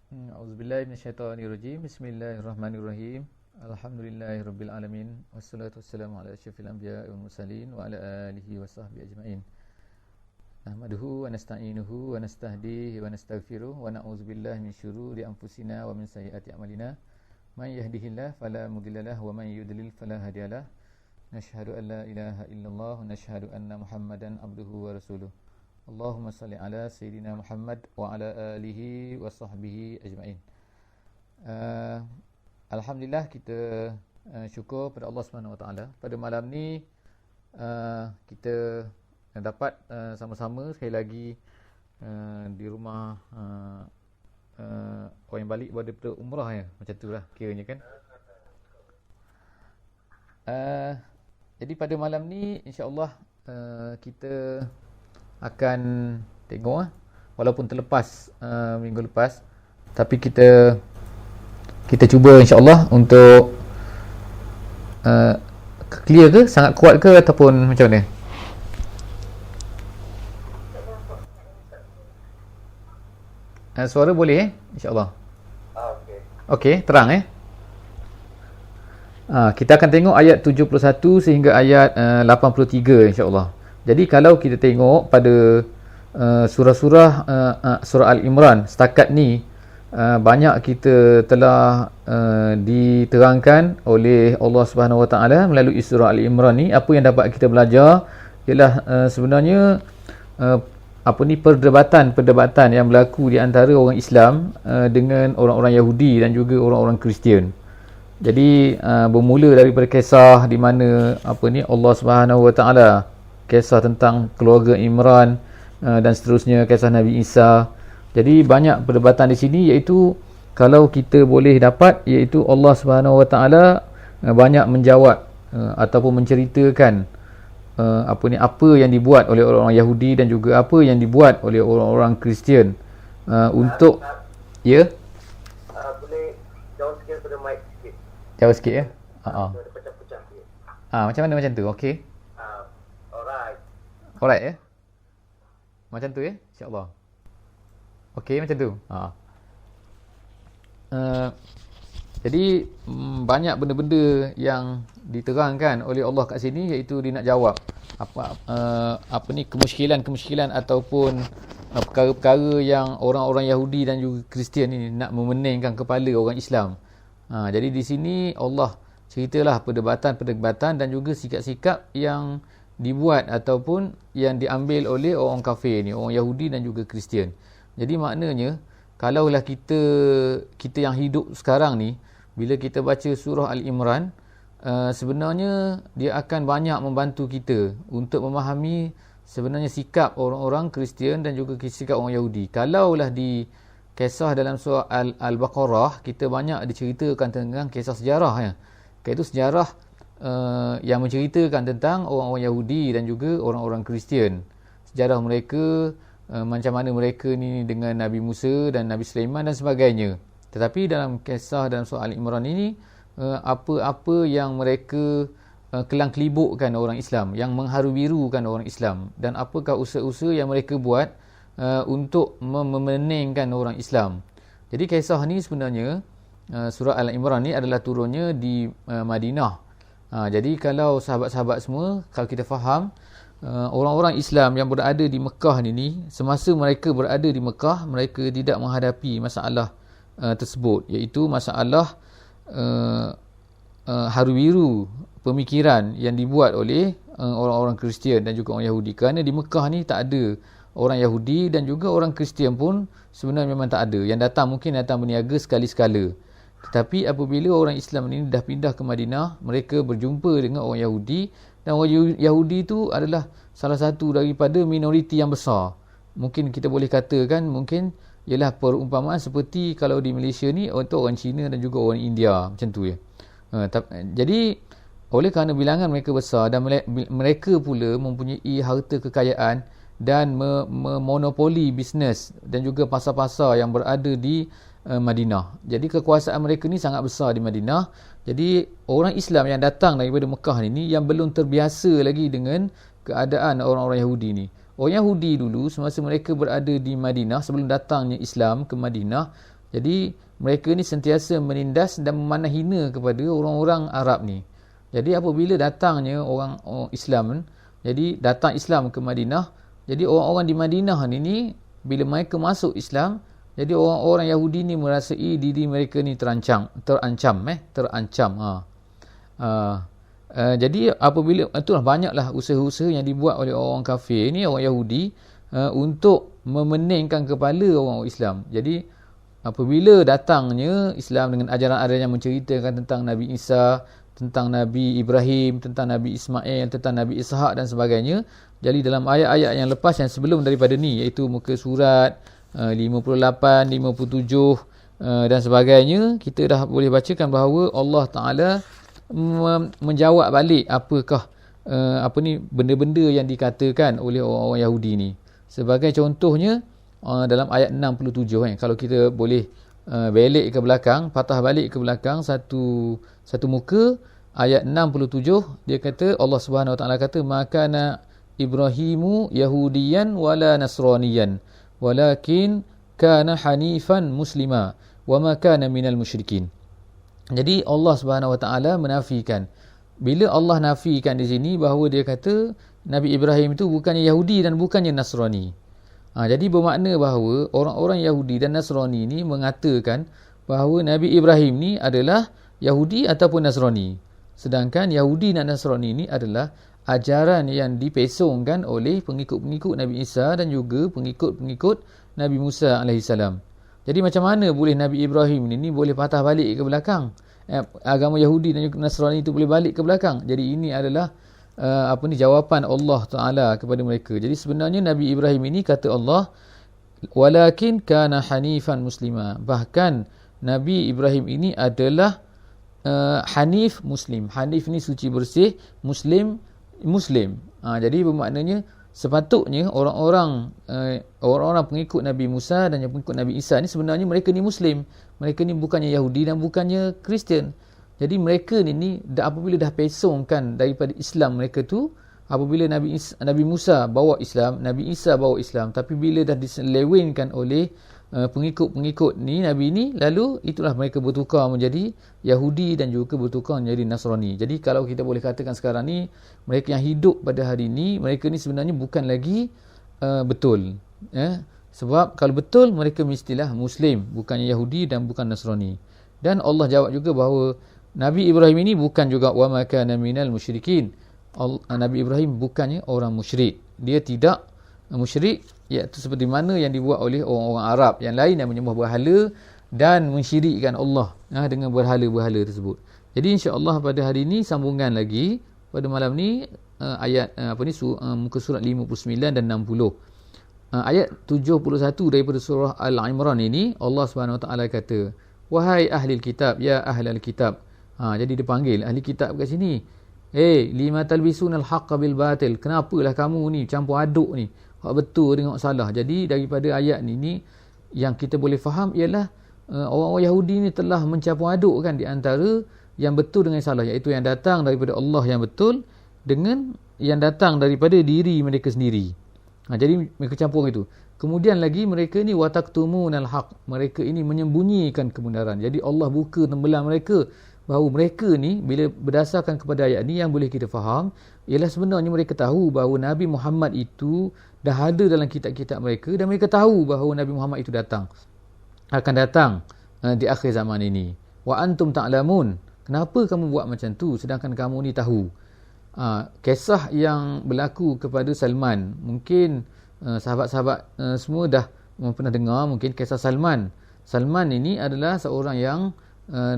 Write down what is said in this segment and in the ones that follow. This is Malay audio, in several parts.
A'udzubillahi minasyaitonirrajim. Bismillahirrahmanirrahim. Alhamdulillahirabbil alamin. Wassalatu wassalamu ala asyrafil anbiya'i wal mursalin wa ala alihi wa sahbihi ajmain. Nahmaduhu wa nasta'inuhu wa nastahdihi wa nastaghfiruh wa na'udzubillahi min syururi anfusina wa min sayyiati a'malina. Man yahdihillahu fala mudhillalah wa man yudlil fala hadiyalah. Nashhadu an la ilaha illallah wa nashhadu anna Muhammadan abduhu wa rasuluh. Allahumma salli ala Sayyidina Muhammad wa ala alihi wa sahbihi ajma'in. Alhamdulillah, kita syukur pada Allah Subhanahu Wa Taala. Pada malam ni kita dapat sama-sama sekali lagi di rumah orang yang balik daripada umrah ya. Macam tu lah kiranya kan. Jadi pada malam ni insya-Allah kita akan tengok walaupun terlepas minggu lepas, tapi kita cuba insya-Allah untuk clear ke, sangat kuat ke ataupun macam mana? Suara boleh insya-Allah. Okey, terang kita akan tengok ayat 71 sehingga ayat 83 insya-Allah. Jadi kalau kita tengok pada surah Al-Imran setakat ni, banyak kita telah diterangkan oleh Allah Subhanahu Wa Taala melalui surah Al-Imran ni. Apa yang dapat kita belajar ialah sebenarnya perdebatan yang berlaku di antara orang Islam dengan orang-orang Yahudi dan juga orang-orang Kristian. Jadi bermula daripada kisah di mana Allah Subhanahu Wa Taala, kisah tentang keluarga Imran dan seterusnya, kisah Nabi Isa. Jadi banyak perdebatan di sini, iaitu kalau kita boleh dapat, iaitu Allah Subhanahu Wa Taala banyak menjawab ataupun menceritakan apa yang dibuat oleh orang-orang Yahudi dan juga apa yang dibuat oleh orang-orang Kristian untuk boleh jauh sikit pada mic sikit. Jauh sikit ya. Ada pecah-pecah sikit. Macam mana macam tu? Okey. Alright ya. Macam tu ya, insya-Allah. Okey, macam tu. Jadi banyak benda-benda yang diterangkan oleh Allah kat sini, iaitu dia nak jawab kemusykilan ataupun perkara-perkara yang orang-orang Yahudi dan juga Kristian ni nak memeningkan kepala orang Islam. Jadi di sini Allah ceritalah perdebatan dan juga sikap-sikap yang dibuat ataupun yang diambil oleh orang kafir ni, orang Yahudi dan juga Kristian. Jadi maknanya kalaulah kita yang hidup sekarang ni, bila kita baca surah Al-Imran, sebenarnya dia akan banyak membantu kita untuk memahami sebenarnya sikap orang-orang Kristian dan juga sikap orang Yahudi. Kalaulah di kisah dalam surah Al-Baqarah, kita banyak diceritakan tentang kisah sejarah ya. Iaitu sejarah yang menceritakan tentang orang-orang Yahudi dan juga orang-orang Kristian. Sejarah mereka, macam mana mereka ni dengan Nabi Musa dan Nabi Sulaiman dan sebagainya. Tetapi dalam kisah dalam surah Al-Imran ini, apa-apa yang mereka kelang-kelibukkan orang Islam, yang mengharu-birukan orang Islam, dan apakah usaha-usaha yang mereka buat untuk memeningkan orang Islam. Jadi kisah ni sebenarnya, surah Al-Imran ni adalah turunnya di Madinah. Jadi kalau sahabat-sahabat semua, kalau kita faham, orang-orang Islam yang berada di Mekah ni, semasa mereka berada di Mekah, mereka tidak menghadapi masalah tersebut, iaitu masalah haru biru pemikiran yang dibuat oleh orang-orang Kristian dan juga orang Yahudi. Kerana di Mekah ni tak ada orang Yahudi dan juga orang Kristian pun sebenarnya memang tak ada. Yang datang mungkin datang berniaga sekali-sekala. Tetapi apabila orang Islam ini dah pindah ke Madinah, mereka berjumpa dengan orang Yahudi, dan orang Yahudi itu adalah salah satu daripada minoriti yang besar. Mungkin kita boleh katakan, mungkin ialah perumpamaan seperti kalau di Malaysia ni untuk orang Cina dan juga orang India, macam tu ya. Jadi oleh kerana bilangan mereka besar dan mereka pula mempunyai harta kekayaan dan memonopoli bisnes dan juga pasar-pasar yang berada di Madinah. Jadi kekuasaan mereka ni sangat besar di Madinah. Jadi orang Islam yang datang daripada Mekah ni yang belum terbiasa lagi dengan keadaan orang-orang Yahudi ni. Orang Yahudi dulu semasa mereka berada di Madinah, sebelum datangnya Islam ke Madinah, Jadi mereka ni sentiasa menindas dan memandang hina kepada orang-orang Arab ni. Jadi apabila datangnya orang Islam, jadi datang Islam ke Madinah, jadi orang-orang di Madinah ni bila mereka masuk Islam, jadi orang-orang Yahudi ni merasai diri mereka ni terancam. Jadi apabila itulah banyaklah usaha-usaha yang dibuat oleh orang kafir ni, orang Yahudi, untuk memeningkan kepala orang Islam. Jadi apabila datangnya Islam dengan ajaran-ajaran yang menceritakan tentang Nabi Isa, tentang Nabi Ibrahim, tentang Nabi Ismail, tentang Nabi Ishak dan sebagainya, jadi dalam ayat-ayat yang lepas yang sebelum daripada ni, iaitu muka surat 58, 57 dan sebagainya, kita dah boleh bacakan bahawa Allah Ta'ala menjawab balik apakah benda-benda yang dikatakan oleh orang-orang Yahudi ni. Sebagai contohnya dalam ayat 67, kalau kita boleh balik ke belakang, patah balik ke belakang satu muka, ayat 67, dia kata, Allah Subhanahu Wa Taala kata, makana Ibrahimu Yahudiyan wala Nasraniyan walakin kana hanifan muslima wa ma kana minal musyrikin. Jadi Allah Subhanahu Wa Taala menafikan. Bila Allah nafikan di sini bahawa dia kata Nabi Ibrahim itu bukannya Yahudi dan bukannya Nasrani. Jadi bermakna bahawa orang-orang Yahudi dan Nasrani ni mengatakan bahawa Nabi Ibrahim ni adalah Yahudi ataupun Nasrani. Sedangkan Yahudi dan Nasrani ni adalah ajaran yang dipesongkan oleh pengikut-pengikut Nabi Isa dan juga pengikut-pengikut Nabi Musa AS. Jadi macam mana boleh Nabi Ibrahim ni boleh patah balik ke belakang? Agama Yahudi dan Nasrani itu boleh balik ke belakang. Jadi ini adalah jawapan Allah Ta'ala kepada mereka. Jadi sebenarnya Nabi Ibrahim ini, kata Allah, walakin kana hanifan muslima. Bahkan Nabi Ibrahim ini adalah hanif muslim. Hanif ni suci bersih, muslim. Jadi bermaknanya sepatutnya orang-orang pengikut Nabi Musa dan yang pengikut Nabi Isa ni sebenarnya mereka ni muslim. Mereka ni bukannya Yahudi dan bukannya Kristian. Jadi mereka ni apabila dah pesongkan daripada Islam mereka tu, apabila Nabi Musa bawa Islam, Nabi Isa bawa Islam, tapi bila dah diselewengkan oleh pengikut-pengikut ni Nabi ni, lalu itulah mereka bertukar menjadi Yahudi dan juga bertukar menjadi Nasrani. Jadi kalau kita boleh katakan sekarang ni, mereka yang hidup pada hari ni, mereka ni sebenarnya bukan lagi betul. Sebab kalau betul, mereka mestilah Muslim, bukannya Yahudi dan bukan Nasrani. Dan Allah jawab juga bahawa Nabi Ibrahim ini bukan juga wa ma kana minal musyrikin. Nabi Ibrahim bukannya orang musyrik. Dia tidak musyrik, iaitu seperti mana yang dibuat oleh orang-orang Arab yang lain yang menyembah berhala dan mensyirikkan Allah dengan berhala-berhala tersebut. Jadi insya-Allah pada hari ini sambungan lagi pada malam ni ayat muka surat 59 dan 60. Ayat 71 daripada surah Al-Imran ini, Allah Subhanahu Wa Taala kata, wahai ahli kitab, ya ahlal kitab. Jadi dia panggil ahli kitab kat sini. Lima talbisunal haqqa bil batil. Kenapalah kamu ni campur aduk ni hak betul dengan hak salah. Jadi daripada ayat ni yang kita boleh faham ialah orang-orang Yahudi ni telah mencampur adukkan di antara yang betul dengan yang salah, iaitu yang datang daripada Allah yang betul dengan yang datang daripada diri mereka sendiri. Jadi mereka campur itu. Kemudian lagi mereka ni wataktumunal haq. Mereka ini menyembunyikan kebenaran. Jadi Allah buka tembelang mereka bahawa mereka ni bila berdasarkan kepada ayat ni yang boleh kita faham ialah sebenarnya mereka tahu bahawa Nabi Muhammad itu dah ada dalam kitab-kitab mereka dan mereka tahu bahawa Nabi Muhammad itu akan datang di akhir zaman ini. Wa antum ta'lamun. Kenapa kamu buat macam tu sedangkan kamu ni tahu? Kisah yang berlaku kepada Salman, mungkin sahabat-sahabat semua dah pernah dengar mungkin kisah Salman. Salman ini adalah seorang yang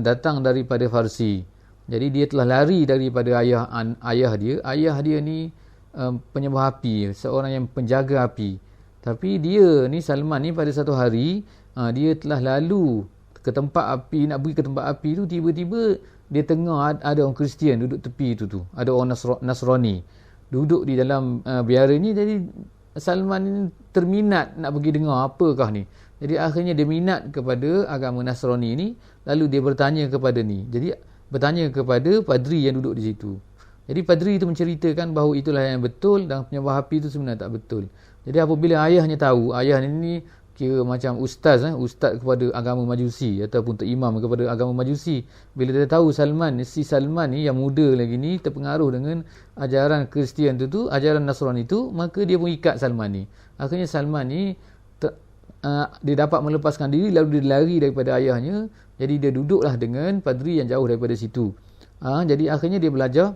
datang daripada Farsi. Jadi dia telah lari daripada ayah dia. Ayah dia ni penyembah api, seorang yang penjaga api. Tapi dia ni, Salman ni, pada satu hari dia telah lalu ke tempat api, nak pergi ke tempat api tu, tiba-tiba dia tengah ada orang Kristian duduk tepi tu. Ada orang Nasrani duduk di dalam biara ni. Jadi Salman ni terminat nak pergi dengar apakah ni. Jadi akhirnya dia minat kepada agama Nasrani ni. Lalu dia bertanya kepada ni. Jadi bertanya kepada padri yang duduk di situ. Jadi padri itu menceritakan bahawa itulah yang betul dan penyembah api itu sebenarnya tak betul. Jadi apabila ayahnya tahu, ayah ni kira macam ustaz kepada agama Majusi ataupun tok imam kepada agama Majusi. Bila dia tahu si Salman ni yang muda lagi ni terpengaruh dengan ajaran Kristian tu, ajaran Nasrani tu, maka dia pun ikat Salman ni. Akhirnya Salman ni dia dapat melepaskan diri, lalu dia lari daripada ayahnya. Jadi dia duduklah dengan padri yang jauh daripada situ. Jadi akhirnya dia belajar.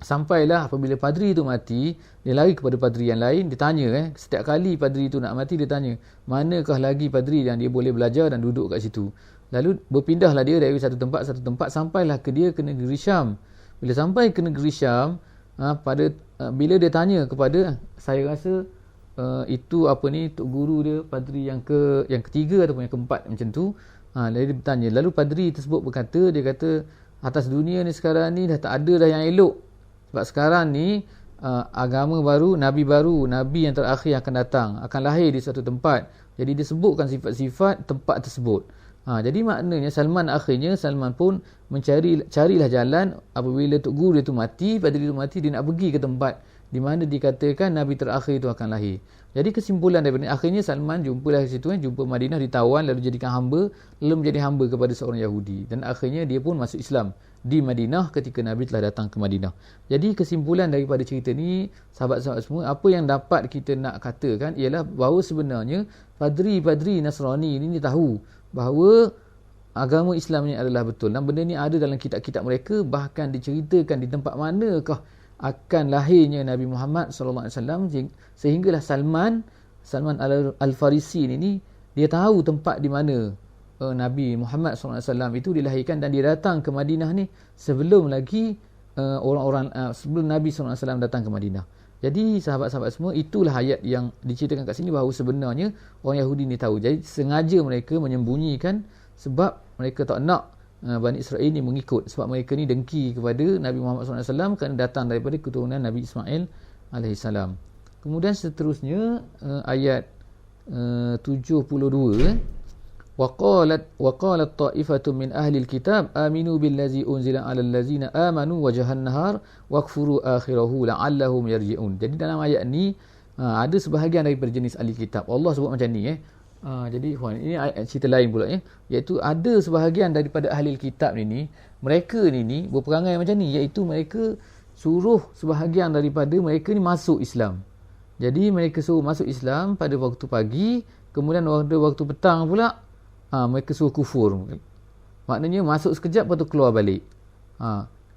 Sampailah apabila padri itu mati, dia lari kepada padri yang lain. Dia tanya, setiap kali padri itu nak mati, dia tanya, manakah lagi padri yang dia boleh belajar dan duduk kat situ. Lalu berpindahlah dia dari satu tempat, sampailah ke negeri Syam. Bila sampai ke negeri Syam, bila dia tanya kepada, saya rasa itu tok guru dia, padri yang ketiga ataupun yang keempat macam tu. Lalu dia bertanya, lalu padri tersebut berkata, dia kata, atas dunia ni sekarang ni dah tak ada dah yang elok. Sebab sekarang ni agama baru, nabi yang terakhir akan datang, akan lahir di suatu tempat. Jadi disebutkan sifat-sifat tempat tersebut. Jadi maknanya Salman pun carilah jalan apabila tok guru dia tu mati, padri tu mati, dia nak pergi ke tempat di mana dikatakan nabi terakhir itu akan lahir. Jadi kesimpulan daripada ini, akhirnya Salman jumpalah di situ, jumpa Madinah, ditawan, lalu jadikan hamba, lalu menjadi hamba kepada seorang Yahudi. Dan akhirnya dia pun masuk Islam di Madinah ketika Nabi telah datang ke Madinah. Jadi kesimpulan daripada cerita ni, sahabat-sahabat semua, apa yang dapat kita nak katakan ialah bahawa sebenarnya padri-padri Nasrani ini tahu bahawa agama Islam ni adalah betul. Dan benda ni ada dalam kitab-kitab mereka, bahkan diceritakan di tempat manakah akan lahirnya Nabi Muhammad SAW, sehinggalah Salman Al-Farisi ini dia tahu tempat di mana Nabi Muhammad SAW itu dilahirkan, dan dia datang ke Madinah ni sebelum lagi sebelum Nabi SAW datang ke Madinah. Jadi sahabat-sahabat semua, itulah ayat yang diceritakan kat sini bahawa sebenarnya orang Yahudi ni tahu. Jadi sengaja mereka menyembunyikan sebab mereka tak nak Bani Israel ni mengikut, sebab mereka ni dengki kepada Nabi Muhammad SAW kerana datang daripada keturunan Nabi Ismail AS. Kemudian seterusnya ayat 72, وقالت طائفة من أهل الكتاب آمنوا بالذي أنزل على الذين آمنوا وجه النهار واكفروا آخره لعلهم يرجعون. Jadi dalam ayat ni ada sebahagian daripada jenis ahli kitab. Allah sebut macam ni jadi ini ayat cerita lain pula iaitu ada sebahagian daripada ahli kitab ni mereka ni berperangai macam ni, iaitu mereka suruh sebahagian daripada mereka ni masuk Islam. Jadi mereka suruh masuk Islam pada waktu pagi, kemudian pada waktu petang pula mereka suruh kufur. Maknanya masuk sekejap lepas tu keluar balik.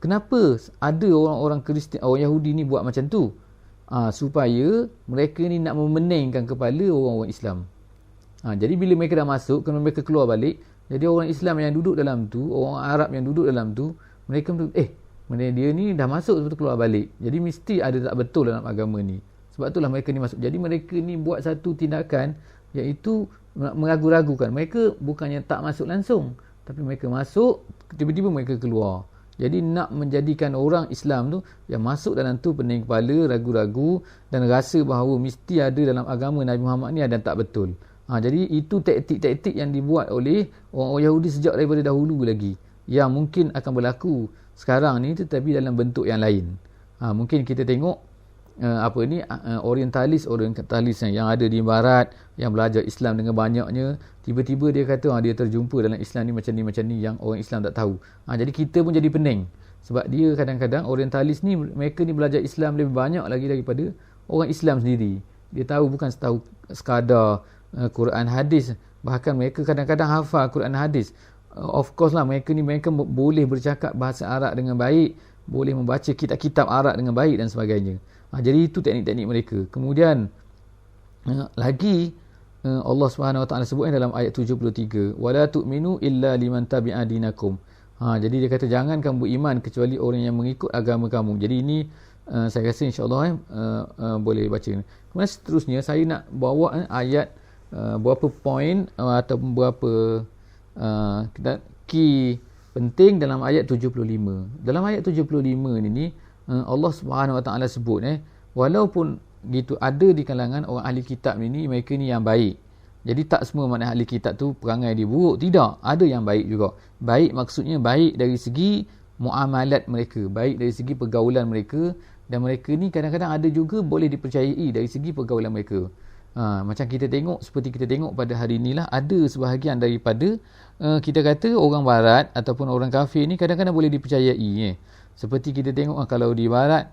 Kenapa ada orang-orang Kristian, orang Yahudi ni buat macam tu? Supaya mereka ni nak memeningkan kepala orang-orang Islam. Jadi bila mereka dah masuk, kemudian mereka keluar balik, jadi orang Islam yang duduk dalam tu, orang Arab yang duduk dalam tu, mereka dia ni dah masuk lepas tu keluar balik. Jadi mesti ada tak betul dalam agama ni. Sebab itulah mereka ni masuk. Jadi mereka ni buat satu tindakan, iaitu meragu-ragukan. Mereka bukannya tak masuk langsung, tapi mereka masuk, tiba-tiba mereka keluar. Jadi nak menjadikan orang Islam tu yang masuk dalam tu pening kepala, ragu-ragu dan rasa bahawa mesti ada dalam agama Nabi Muhammad ni ada tak betul. Jadi itu taktik-taktik yang dibuat oleh orang Yahudi sejak daripada dahulu lagi, yang mungkin akan berlaku sekarang ni tetapi dalam bentuk yang lain. Mungkin kita tengok orientalis yang ada di barat, yang belajar Islam dengan banyaknya, tiba-tiba dia kata dia terjumpa dalam Islam ni macam ni yang orang Islam tak tahu. Jadi kita pun jadi pening, sebab dia kadang-kadang orientalis ni, mereka ni belajar Islam lebih banyak lagi daripada orang Islam sendiri. Dia tahu bukan sekadar Quran hadis, bahkan mereka kadang-kadang hafal Quran hadis. Of course lah, mereka boleh bercakap bahasa Arab dengan baik, boleh membaca kitab-kitab Arab dengan baik dan sebagainya. Jadi itu teknik-teknik mereka. Kemudian lagi Allah SWT sebutkan dalam ayat 73, wala tu'minu illa liman tabi'a dinakum. Jadi dia kata jangan kamu beriman kecuali orang yang mengikut agama kamu. Jadi ini saya rasa insya-Allah boleh baca. Kemudian seterusnya saya nak bawa ayat beberapa poin ataupun beberapa key penting dalam ayat 75. Dalam ayat 75 ni Allah Subhanahu Wa Taala sebut walaupun gitu ada di kalangan orang ahli kitab ni mereka ni yang baik. Jadi tak semua makna ahli kitab tu perangai dia buruk, tidak. Ada yang baik juga. Baik maksudnya baik dari segi muamalat mereka, baik dari segi pergaulan mereka, dan mereka ni kadang-kadang ada juga boleh dipercayai dari segi pergaulan mereka. Macam kita tengok, seperti kita tengok pada hari inilah, ada sebahagian daripada kita kata orang barat ataupun orang kafir ni kadang-kadang boleh dipercayai. Seperti kita tengok kalau di barat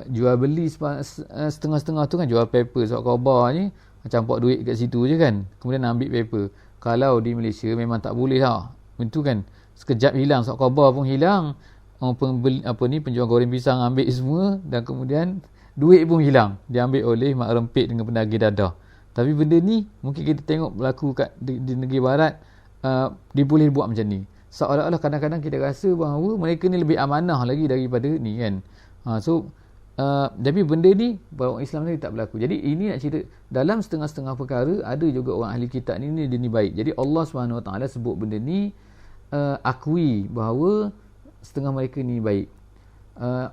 jual beli setengah-setengah tu kan, jual paper surat khabar ni, campak duit kat situ je kan, kemudian ambil paper. Kalau di Malaysia memang tak boleh lah. Itu kan sekejap hilang, surat khabar pun hilang, penjual goreng pisang ambil semua, dan kemudian duit pun hilang, diambil oleh mak rempit dengan penagih dadah. Tapi benda ni mungkin kita tengok berlaku di negeri barat, dia boleh buat macam ni. Seolah-olah kadang-kadang kita rasa bahawa mereka ni lebih amanah lagi daripada ni kan. Tapi benda ni bahawa Islam ni tak berlaku. Jadi ini nak cerita, dalam setengah-setengah perkara ada juga orang ahli kitab ni dia ni baik. Jadi Allah SWT sebut benda ni, akui bahawa setengah mereka ni baik.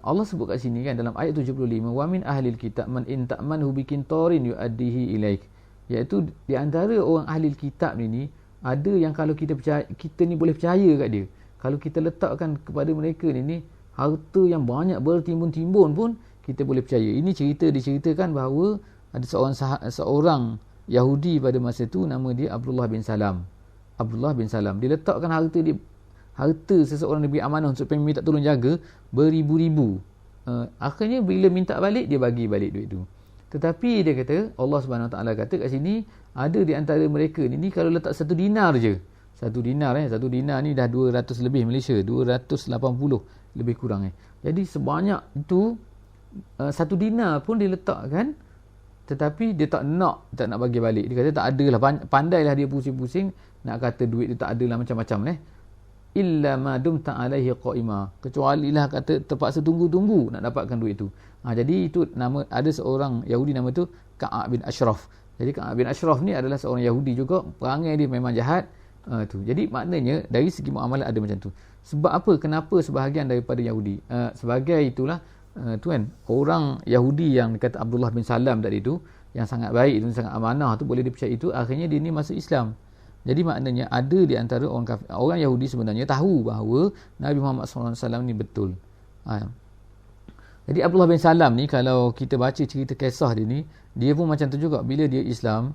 Allah sebut kat sini kan dalam ayat 75, wa min ahlil kitab man in ta'manhu biqintarin yu'addihi ilaik, iaitu di antara orang ahli kitab ni ada yang kalau kita percaya, kita ni boleh percaya kat dia, kalau kita letakkan kepada mereka ni harta yang banyak bertimbun-timbun pun kita boleh percaya. Ini diceritakan bahawa ada seorang Yahudi pada masa tu, nama dia Abdullah bin Salam. Dia letakkan harta seseorang diberi amanah untuk minta tolong jaga beribu-ribu. Akhirnya bila minta balik, dia bagi balik duit tu. Tetapi dia kata, Allah SWT kata kat sini, ada di antara mereka ni kalau letak 1 dinar je, 1 dinar ni dah 200 lebih Malaysia, 280 lebih kurang Jadi sebanyak itu 1 dinar pun dia letakkan, tetapi dia tak nak bagi balik. Dia kata tak adalah, pandailah dia pusing-pusing nak kata duit dia tak adalah macam-macam illa ma dumta alaihi qaima, kecuali lah kata terpaksa tunggu nak dapatkan duit tu. Jadi itu nama, ada seorang Yahudi nama tu Ka'ab bin Ashraf. Jadi Ka'ab bin Ashraf ni adalah seorang Yahudi juga, perangai dia memang jahat. Jadi maknanya dari segi muamalah ada macam tu. Sebab apa? Kenapa sebahagian daripada Yahudi sebagai itulah orang Yahudi yang kata Abdullah bin Salam tadi tu, yang sangat baik dan sangat amanah tu, boleh dipercayai itu, akhirnya dia ni masuk Islam. Jadi maknanya ada di antara orang Yahudi sebenarnya tahu bahawa Nabi Muhammad SAW ni betul. Jadi Abdullah bin Salam ni, kalau kita baca cerita kisah dia ni, dia pun macam tu juga. Bila dia Islam,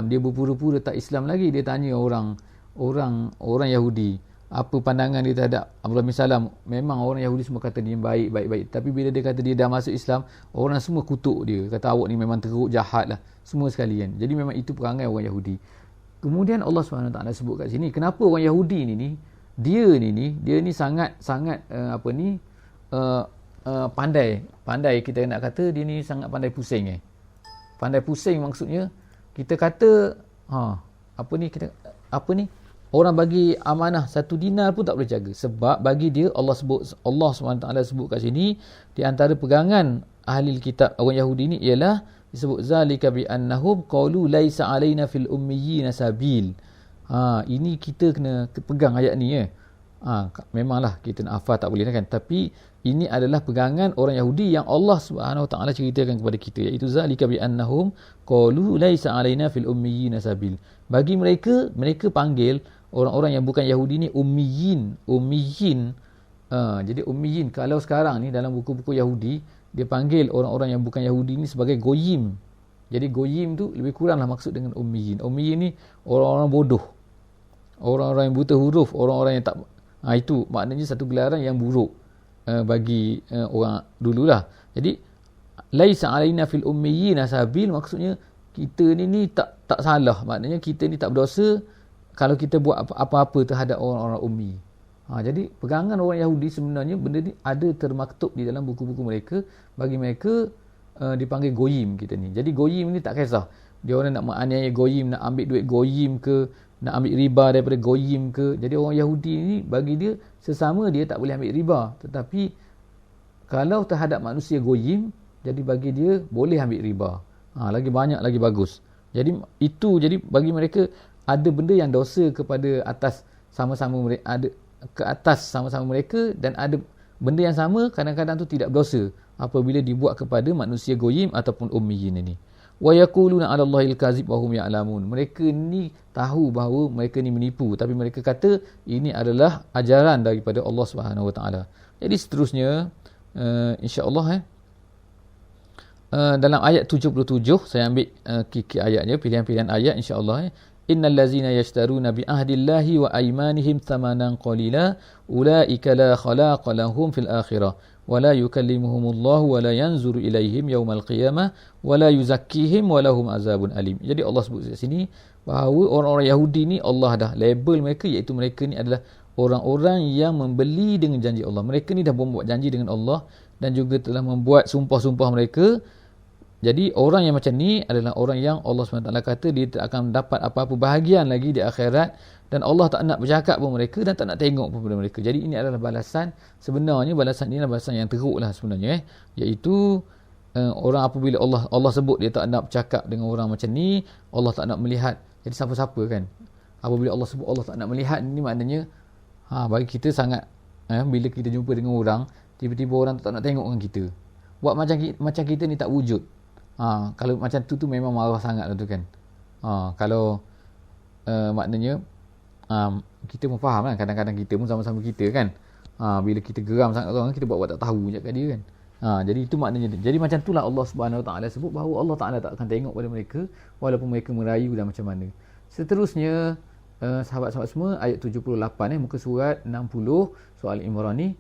dia berpura-pura tak Islam lagi. Dia tanya orang Yahudi apa pandangan dia terhadap Abdullah bin Salam. Memang orang Yahudi semua kata dia baik. Tapi bila dia kata dia dah masuk Islam, orang semua kutuk dia, kata awak ni memang teruk, jahat lah, semua sekali kan. Jadi memang itu perangai orang Yahudi. Kemudian Allah SWT sebut kat sini, kenapa orang Yahudi dia ni sangat pandai, kita nak kata dia ni sangat pandai pusing. Pandai pusing maksudnya, kita kata orang bagi amanah 1 dinar pun tak boleh jaga. Sebab bagi dia, Allah SWT sebut kat sini, di antara pegangan ahli kitab orang Yahudi ni ialah disebut zalika bi annahum qalu laisa alaina fil ummiyina sabil. Ini kita kena pegang ayat ni memanglah kita nak hafal tak boleh kan, tapi ini adalah pegangan orang Yahudi yang Allah SWT ceritakan kepada kita, iaitu zalika bi annahum qalu laisa alaina fil ummiyina sabil. Bagi mereka panggil orang-orang yang bukan Yahudi ni ummiyin. Jadi ummiyin, kalau sekarang ni dalam buku-buku Yahudi, dia panggil orang-orang yang bukan Yahudi ni sebagai goyim. Jadi goyim tu lebih kuranglah maksud dengan ummiyin. Ummiyin ni orang-orang bodoh, orang-orang yang buta huruf, orang-orang yang tak, itu maknanya satu gelaran yang buruk bagi orang dululah. Jadi laisa alaina fil ummiyin sabil, maksudnya kita ni tak salah, maknanya kita ni tak berdosa kalau kita buat apa-apa terhadap orang-orang ummi. Jadi pegangan orang Yahudi sebenarnya benda ni ada termaktub di dalam buku-buku mereka. Bagi mereka dipanggil goyim kita ni. Jadi goyim ni tak kisah dia orang nak menganiaya goyim, nak ambil duit goyim ke, nak ambil riba daripada goyim ke. Jadi orang Yahudi ni bagi dia sesama dia tak boleh ambil riba, tetapi kalau terhadap manusia goyim, jadi bagi dia boleh ambil riba. Lagi banyak, lagi bagus. Jadi bagi mereka ada benda yang dosa kepada atas sama-sama mereka, ada ke atas sama-sama mereka, dan ada benda yang sama kadang-kadang tu tidak berdosa apabila dibuat kepada manusia goyim ataupun ummiyin ini. Wa yaquluna 'ala Allahil kazib wa hum ya'lamun. Mereka ni tahu bahawa mereka ni menipu, tapi mereka kata ini adalah ajaran daripada Allah Subhanahu Wa Taala. Jadi seterusnya insya-Allah dalam ayat 77, saya ambil kiki ayatnya, pilihan-pilihan ayat insya-Allah. Innal ladzina yashtaruna bi ahdillahi wa aymanihim thamanan qalila ulaika la khalaqa lahum fil akhirah wa la yukallimuhumullahu wa la yanzuru ilaihim yaumal qiyamah wa la yuzakkihim wa lahum azabun alim. Jadi Allah sebut di sini bahawa orang-orang Yahudi ni Allah dah label mereka, iaitu mereka ni adalah orang-orang yang membeli dengan janji Allah. Mereka ni dah membuat janji dengan Allah dan juga telah membuat sumpah-sumpah mereka. Jadi orang yang macam ni adalah orang yang Allah SWT kata dia tak akan dapat apa-apa bahagian lagi di akhirat, dan Allah tak nak bercakap pun mereka dan tak nak tengok pun pada mereka. Jadi ini adalah balasan, sebenarnya balasan ini adalah balasan yang teruk lah sebenarnya, iaitu orang apabila Allah sebut dia tak nak bercakap dengan orang macam ni, Allah tak nak melihat. Jadi siapa-siapa kan, apabila Allah sebut Allah tak nak melihat, ni maknanya bagi kita sangat bila kita jumpa dengan orang, tiba-tiba orang tak nak tengok dengan kita, buat macam kita ni tak wujud. Kalau macam tu memang marah sangat lah tu kan. Kalau maknanya kita pun faham kan, kadang-kadang kita pun sama-sama kita kan, bila kita geram sangat orang, kita buat tak tahu je kat dia kan. Jadi itu maknanya. Jadi macam itulah Allah Subhanahu Wa Taala sebut bahawa Allah Taala tak akan tengok pada mereka walaupun mereka merayu dan macam mana. Seterusnya sahabat-sahabat semua, ayat 78 muka surat 60 soal Imran ni,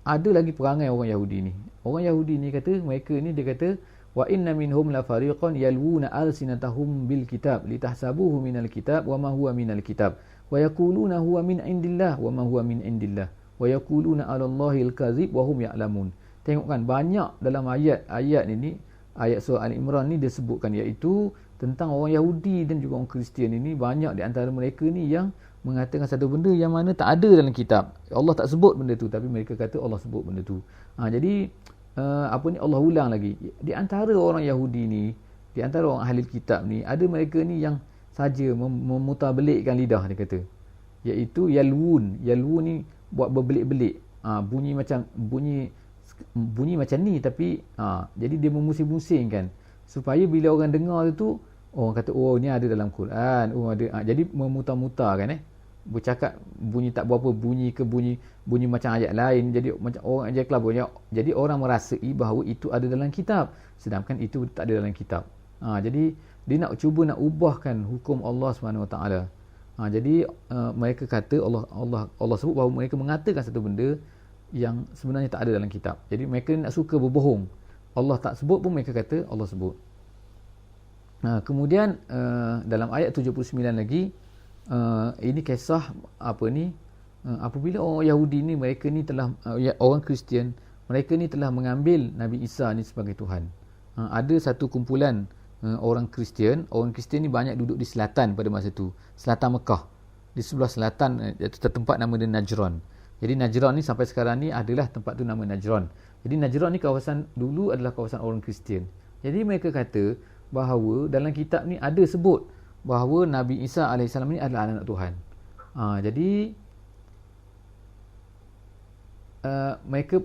ada lagi perangai orang Yahudi ni. Orang Yahudi ni kata, mereka ni dia kata, wa inna minhum la fariqan yalwuna alsinatahum bil kitab litahsabuhu minal kitab wa ma huwa minal kitab wa yaquluna huwa min indillah wa ma huwa min indillah wa yaquluna 'ala Allahil kadzib wa hum ya'lamun. Tengok kan, banyak dalam ayat ini, ayat surah Al-Imran ni dia sebutkan, iaitu tentang orang Yahudi dan juga orang Kristian ini. Banyak di antara mereka ni yang mengatakan satu benda yang mana tak ada dalam kitab. Allah tak sebut benda tu, tapi mereka kata Allah sebut benda tu. Jadi Allah ulang lagi. Di antara orang Yahudi ni, di antara orang ahli kitab ni, ada mereka ni yang saja memutarbelikkan lidah, dia kata. Iaitu yalwun. Yalwun ni buat berbelik-belik. Bunyi macam ni, tapi jadi dia memusing-musingkan supaya bila orang dengar tu, orang kata ni ada dalam Quran, ada. Jadi memutar-mutar kan, bercakap bunyi tak berapa, bunyi macam ayat lain, jadi macam orang ajar kelabanya. Jadi orang merasai bahawa itu ada dalam kitab, sedangkan itu tak ada dalam kitab. Jadi dia nak cuba nak ubahkan hukum Allah SWT. Jadi mereka kata Allah sebut bahawa mereka mengatakan satu benda yang sebenarnya tak ada dalam kitab. Jadi mereka nak suka berbohong. Allah tak sebut pun mereka kata Allah sebut. Kemudian dalam ayat 79 lagi, ini kisah apabila orang Yahudi ni, mereka ni telah orang Kristian, mereka ni telah mengambil Nabi Isa ni sebagai Tuhan. Ada satu kumpulan orang Kristian ni banyak duduk di selatan pada masa tu, selatan Mekah, di sebelah selatan, iaitu tempat nama dia Najran. Jadi Najran ni sampai sekarang ni adalah tempat tu nama Najran. Jadi Najran ni kawasan dulu adalah kawasan orang Kristian. Jadi mereka kata bahawa dalam kitab ni ada sebut bahawa Nabi Isa AS ni adalah anak Tuhan. Jadi mereka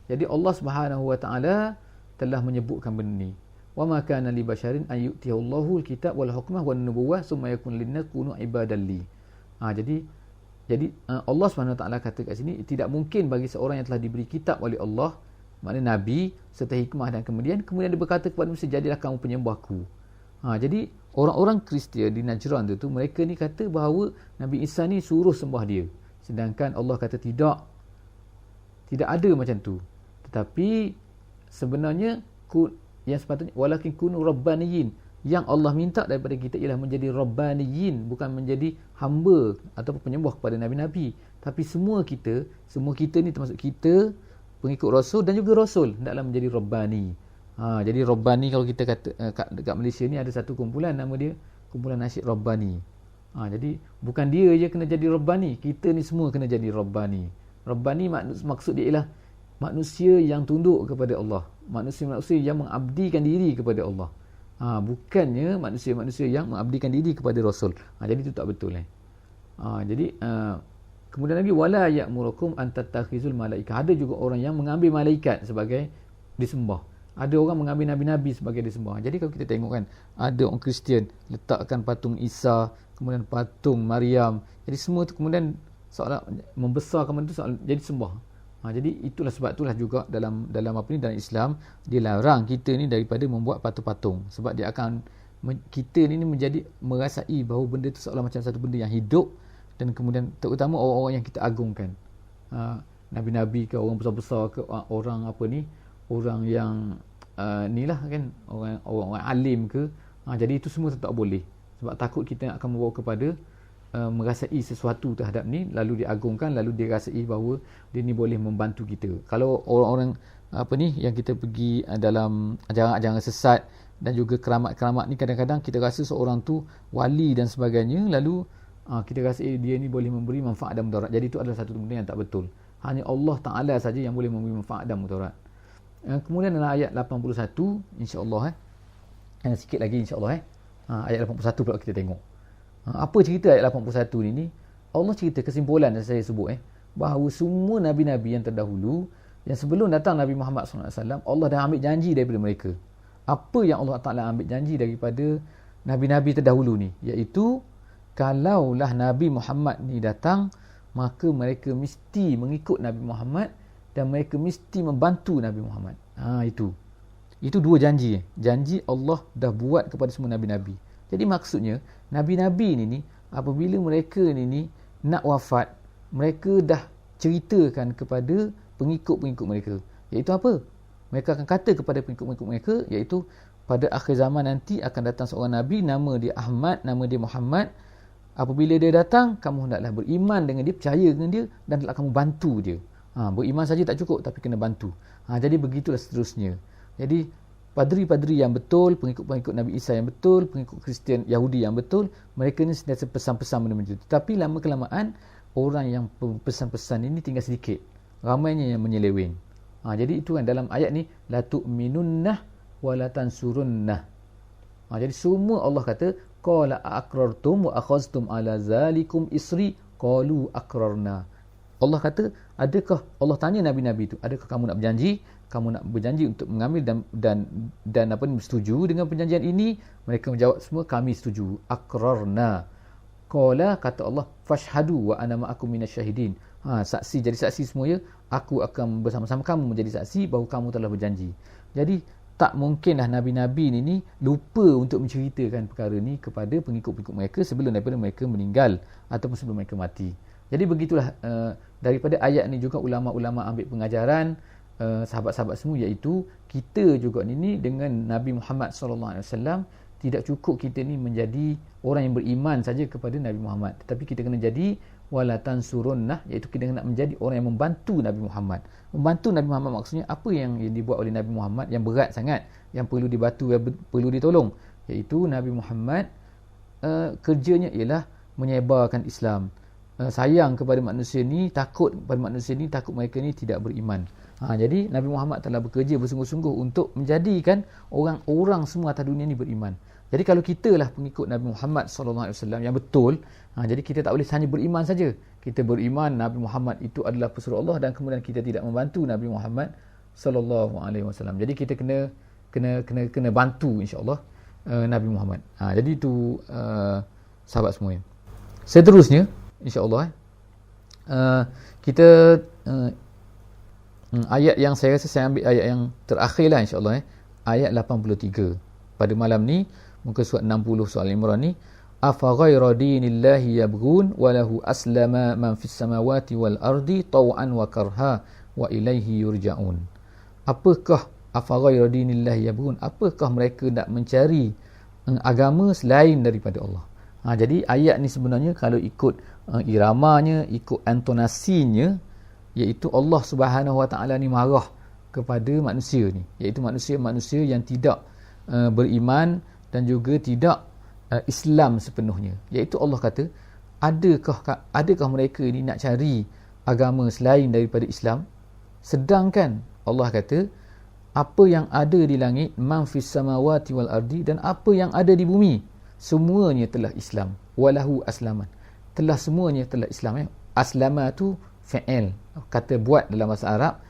jadi Allah Subhanahu Wa Taala telah menyebutkan benda ni. Wa ma kana li basharin an yu'tiyahu Allahu al-kitab wal hukmah wan nubuwwah summa yakun lin-nas kunu ibadalli. Jadi Allah Subhanahu Wa Taala kata kat sini, tidak mungkin bagi seorang yang telah diberi kitab oleh Allah, maknanya Nabi serta hikmah, dan kemudian dia berkata kepada manusia, jadilah kamu penyembahku. Jadi orang-orang Kristian di Najran tu mereka ni kata bahawa Nabi Isa ni suruh sembah dia, sedangkan Allah kata tidak ada macam tu. Tetapi sebenarnya yang sepatutnya walakin kunu rabbaniyin, yang Allah minta daripada kita ialah menjadi rabbaniyin, bukan menjadi hamba atau penyembah kepada nabi-nabi. Tapi semua kita ni, termasuk kita pengikut Rasul dan juga Rasul, hendaklah menjadi rabbani. Jadi rabbani, kalau kita kata dekat Malaysia ni ada satu kumpulan, nama dia kumpulan nasyid rabbani. Jadi bukan dia je kena jadi rabbani, kita ni semua kena jadi rabbani. Rabbani maksud dia ialah manusia yang tunduk kepada Allah, manusia yang mengabdikan diri kepada Allah. Bukannya manusia-manusia yang mengabdikan diri kepada Rasul. Jadi itu tak betul. Jadi kemudian lagi, wala ya'murukum an tattakhizul malaikah. Ada juga orang yang mengambil malaikat sebagai disembah. Ada orang mengambil nabi-nabi sebagai disembah. Jadi kalau kita tengok kan, ada orang Kristian letakkan patung Isa, kemudian patung Maryam. Jadi semua tu kemudian seolah membesarkan benda tu, jadi sembah. Jadi itulah sebab itulah juga dalam apa ni, dalam Islam dilarang kita ni daripada membuat patung-patung, sebab dia akan kita ni menjadi merasai bahawa benda tu seolah macam satu benda yang hidup, dan kemudian terutama orang-orang yang kita agungkan, nabi-nabi ke, orang besar-besar ke, orang apa ni, orang yang ni lah kan, orang alim ke, jadi itu semua tak boleh, sebab takut kita akan membawa kepada merasai sesuatu terhadap ni, lalu diagungkan, lalu dirasai bahawa dia ni boleh membantu kita. Kalau orang-orang apa ni yang kita pergi dalam ajaran-ajaran sesat dan juga keramat-keramat ni, kadang-kadang kita rasa seorang tu wali dan sebagainya, lalu kita rasa dia ni boleh memberi manfaat dan mudarat. Jadi itu adalah satu benda yang tak betul. Hanya Allah Ta'ala saja yang boleh memberi manfaat dan mudarat. Kemudian dalam ayat 81 insya-Allah sikit lagi insya-Allah ayat 81 pula kita tengok. Apa cerita ayat 81 ni? Allah cerita kesimpulan yang saya sebut bahawa semua nabi-nabi yang terdahulu, yang sebelum datang Nabi Muhammad SAW, Allah dah ambil janji daripada mereka. Apa yang Allah Ta'ala ambil janji daripada nabi-nabi terdahulu ni, iaitu kalaulah Nabi Muhammad ni datang, maka mereka mesti mengikut Nabi Muhammad dan mereka mesti membantu Nabi Muhammad. Itu dua janji. Janji Allah dah buat kepada semua nabi-nabi. Jadi maksudnya nabi-nabi ni apabila mereka ni nak wafat, mereka dah ceritakan kepada pengikut-pengikut mereka, iaitu apa? Mereka akan kata kepada pengikut-pengikut mereka, iaitu pada akhir zaman nanti akan datang seorang nabi, nama dia Ahmad, nama dia Muhammad. Apabila dia datang, kamu hendaklah beriman dengan dia, percaya dengan dia, dan hendaklah kamu bantu dia. Beriman saja tak cukup, tapi kena bantu. Jadi begitulah seterusnya. Jadi padri-padri yang betul, pengikut-pengikut Nabi Isa yang betul, pengikut Kristian Yahudi yang betul, mereka ni sentiasa pesan-pesan benda-benda itu. Tapi lama-kelamaan orang yang pesan-pesan ini tinggal sedikit, ramainya yang menyeleweng. Jadi itu kan dalam ayat ni, la tu'minunnah wa la tansurunnah. Jadi semua Allah kata, qala aqrartum wa akhadhtum ala zalikum isri qalu aqrarna. Allah kata, adakah, Allah tanya nabi-nabi itu, adakah kamu nak berjanji untuk mengambil dan apa ni, bersetuju dengan perjanjian ini? Mereka menjawab semua, kami setuju. Aqrarna. Qala, kata Allah, fashhadu wa ana ma'akum minasyahidin. Saksi, jadi saksi semuanya, aku akan bersama-sama kamu menjadi saksi bahawa kamu telah berjanji. Jadi tak mungkinlah nabi-nabi ni lupa untuk menceritakan perkara ni kepada pengikut-pengikut mereka sebelum daripada mereka meninggal ataupun sebelum mereka mati. Jadi begitulah daripada ayat ni juga ulama-ulama ambil pengajaran, sahabat-sahabat semua, iaitu kita juga ni dengan Nabi Muhammad SAW, tidak cukup kita ni menjadi orang yang beriman saja kepada Nabi Muhammad, tetapi kita kena jadi wala tansurunnah, iaitu kita kena menjadi orang yang membantu Nabi Muhammad. Membantu Nabi Muhammad maksudnya apa yang dibuat oleh Nabi Muhammad yang berat sangat, yang perlu dibantu, yang perlu ditolong, iaitu Nabi Muhammad kerjanya ialah menyebarkan Islam, sayang kepada manusia ni, takut kepada manusia ni, takut mereka ni tidak beriman. Jadi Nabi Muhammad telah bekerja bersungguh-sungguh untuk menjadikan orang-orang semua atas dunia ni beriman. Jadi kalau kita lah pengikut Nabi Muhammad SAW yang betul, jadi kita tak boleh hanya beriman saja. Kita beriman Nabi Muhammad itu adalah pesuruh Allah, dan kemudian kita tidak membantu Nabi Muhammad SAW. Jadi kita kena bantu insya-Allah Nabi Muhammad. Jadi itu sahabat semua. Seterusnya insya-Allah kita ayat yang saya rasa saya ambil ayat yang terakhir lah insya-Allah, ayat 83 pada malam ni, muka surat 60 surah Al-Imran ni, afa ghayra dinillahi yabghun wa lahu aslama man fis samawati wal ardi taw'an wa karha wa ilaihi yurja'un. Apakah afa ghayra dinillahi yabghun, apakah mereka nak mencari agama selain daripada Allah? Jadi ayat ni sebenarnya kalau ikut iramanya, ikut intonasinya, iaitu Allah Subhanahu Wa Taala ni marah kepada manusia ni, iaitu manusia-manusia yang tidak beriman dan juga tidak Islam sepenuhnya. Iaitu Allah kata, adakah mereka ni nak cari agama selain daripada Islam? Sedangkan Allah kata, apa yang ada di langit, man fis samawati wal ardi, dan apa yang ada di bumi, semuanya telah Islam. Walahu aslaman, telah semuanya telah Islam. Aslama tu fi'il, kata buat dalam bahasa Arab.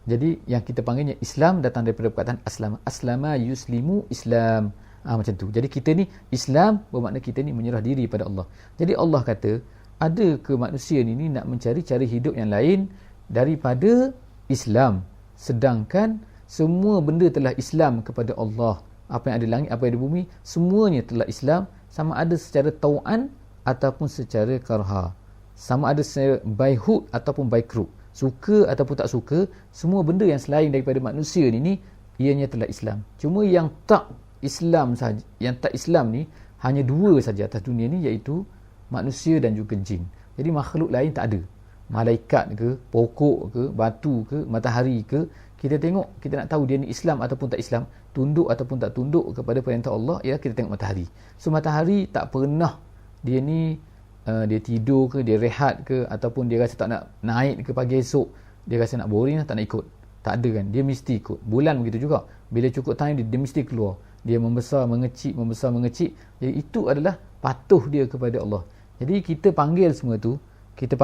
Jadi yang kita panggilnya Islam datang daripada perkataan aslama. Aslama yuslimu Islam. Macam tu. Jadi kita ni Islam bermakna kita ni menyerah diri pada Allah. Jadi Allah kata, ada ke manusia ni nak mencari cari hidup yang lain daripada Islam, sedangkan semua benda telah Islam kepada Allah. Apa yang ada langit, apa yang ada bumi, semuanya telah Islam, sama ada secara tau'an ataupun secara karha, sama ada secara by hook ataupun by crook, suka ataupun tak suka, semua benda yang selain daripada manusia ni ianya telah Islam. Cuma yang tak Islam saja, yang tak Islam ni hanya dua saja atas dunia ni, iaitu manusia dan juga jin. Jadi makhluk lain tak ada. Malaikat ke, pokok ke, batu ke, matahari ke, kita tengok, kita nak tahu dia ni Islam ataupun tak Islam, tunduk ataupun tak tunduk kepada perintah Allah, ialah kita tengok matahari. So matahari tak pernah dia ni dia tidur ke, dia rehat ke, ataupun dia rasa tak nak naik ke pagi esok, dia rasa nak boring, tak nak ikut. Tak ada kan, dia mesti ikut. Bulan begitu juga, bila cukup time dia mesti keluar, dia membesar mengecil. Jadi itu adalah patuh dia kepada Allah. Jadi kita panggil semua tu, kita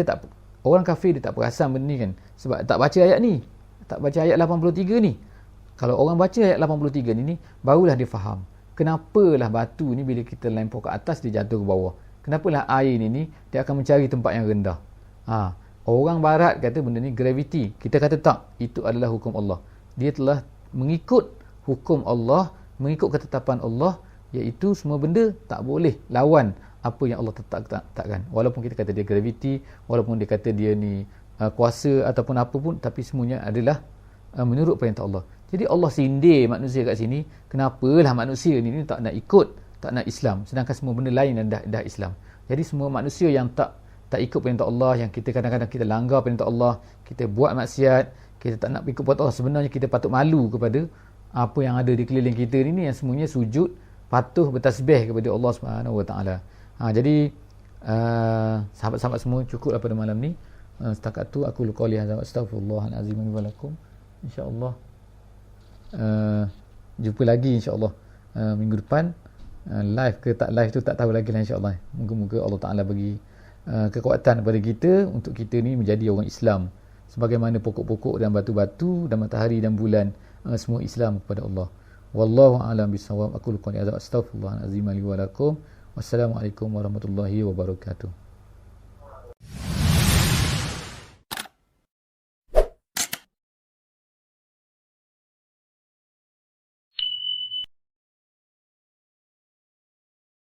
tak, orang kafir dia tak perasan benda ni kan, sebab tak baca ayat ni, tak baca ayat 83 ni. Kalau orang baca ayat 83 ni barulah dia faham kenapalah batu ni bila kita lempar ke atas dia jatuh ke bawah, kenapalah air ni dia akan mencari tempat yang rendah. Orang barat kata benda ni gravity, kita kata tak, itu adalah hukum Allah. Dia telah mengikut hukum Allah, mengikut ketetapan Allah, iaitu semua benda tak boleh lawan apa yang Allah tetapkan. Walaupun kita kata dia gravity, walaupun dia kata dia ni kuasa ataupun apa pun, tapi semuanya adalah menurut perintah Allah. Jadi Allah sindir manusia kat sini, kenapalah manusia ni tak nak ikut, tak nak Islam, sedangkan semua benda lain dah Islam. Jadi semua manusia yang tak ikut perintah Allah, yang kita kadang-kadang kita langgar perintah Allah, kita buat maksiat, kita tak nak ikut perintah Allah, sebenarnya kita patut malu kepada apa yang ada di keliling kita ni, yang semuanya sujud, patuh, bertasbih kepada Allah Subhanahu Wa Taala. Jadi sahabat-sahabat semua, cukuplah pada malam ni. Setakat tu aku qouli hadza wa astaghfirullahalazim wa lakum. InsyaAllah jumpa lagi insyaAllah minggu depan. Live ke tak live tu tak tahu lagi lah insyaAllah. Moga-moga Allah Ta'ala bagi kekuatan kepada kita untuk kita ni menjadi orang Islam, sebagaimana pokok-pokok dan batu-batu dan matahari dan bulan semua Islam kepada Allah. Wallahu a'lam bissawab. Aku qouli hadza wa astaghfirullahalazim wa lakum. Wassalamualaikum warahmatullahi wabarakatuh.